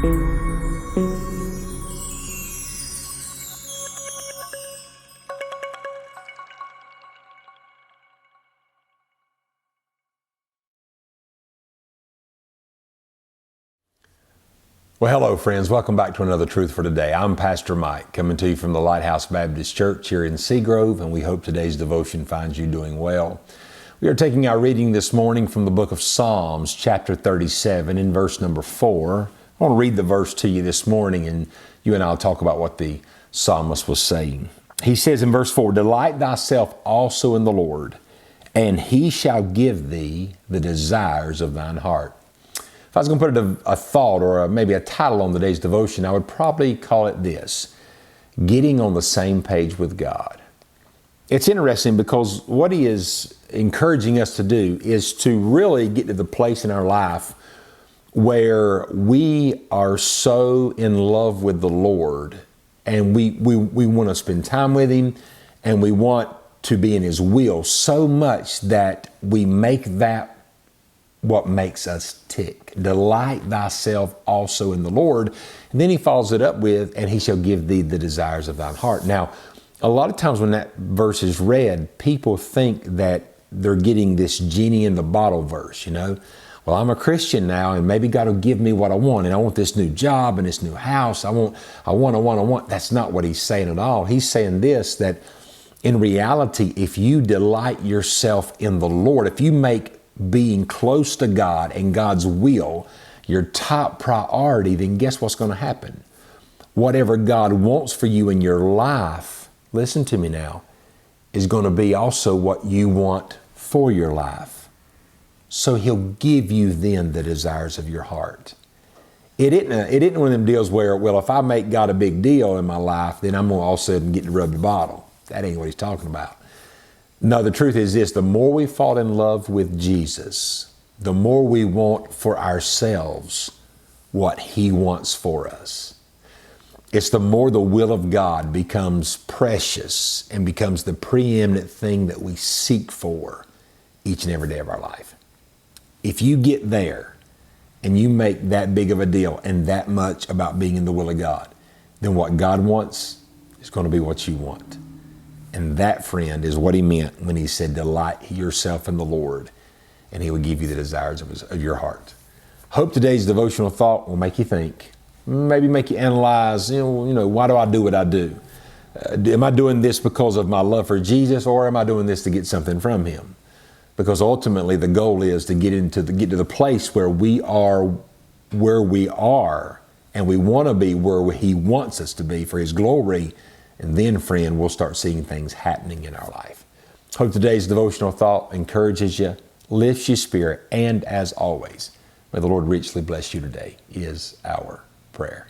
Well, hello, friends. Welcome back to another Truth for Today. I'm Pastor Mike, coming to you from the Lighthouse Baptist Church here in Seagrove, and we hope today's devotion finds you doing well. We are taking our reading this morning from the book of Psalms, chapter 37, in verse number 4. I want to read the verse to you this morning, and you and I will talk about what the psalmist was saying. He says in verse 4, "Delight thyself also in the Lord, and he shall give thee the desires of thine heart." If I was going to put a thought or maybe a title on today's devotion, I would probably call it this: Getting on the Same Page with God. It's interesting because what he is encouraging us to do is to really get to the place in our life where we are so in love with the Lord and we want to spend time with Him and we want to be in His will so much that we make that what makes us tick. Delight thyself also in the Lord. And then he follows it up with, and he shall give thee the desires of thine heart. Now, a lot of times when that verse is read, people think that they're getting this genie in the bottle verse, you know. Well, I'm a Christian now, and maybe God will give me what I want, and I want this new job and this new house. I want. That's not what he's saying at all. He's saying this, that in reality, if you delight yourself in the Lord, if you make being close to God and God's will your top priority, then guess what's going to happen? Whatever God wants for you in your life, listen to me now, is going to be also what you want for your life. So He'll give you then the desires of your heart. It isn't one of them deals where, well, if I make God a big deal in my life, then I'm going to all of a sudden get to rub the bottle. That ain't what He's talking about. No, the truth is this: the more we fall in love with Jesus, the more we want for ourselves what He wants for us. It's the more the will of God becomes precious and becomes the preeminent thing that we seek for each and every day of our life. If you get there and you make that big of a deal and that much about being in the will of God, then what God wants is going to be what you want. And that, friend, is what he meant when he said, delight yourself in the Lord, and He will give you the desires of your heart. Hope today's devotional thought will make you think, maybe make you analyze, you know, why do I do what I do? Am I doing this because of my love for Jesus, or am I doing this to get something from Him? Because ultimately the goal is to get to the place where we are, and we want to be where He wants us to be for His glory. And then, friend, we'll start seeing things happening in our life. Hope today's devotional thought encourages you, lifts your spirit, and as always, may the Lord richly bless you today, is our prayer.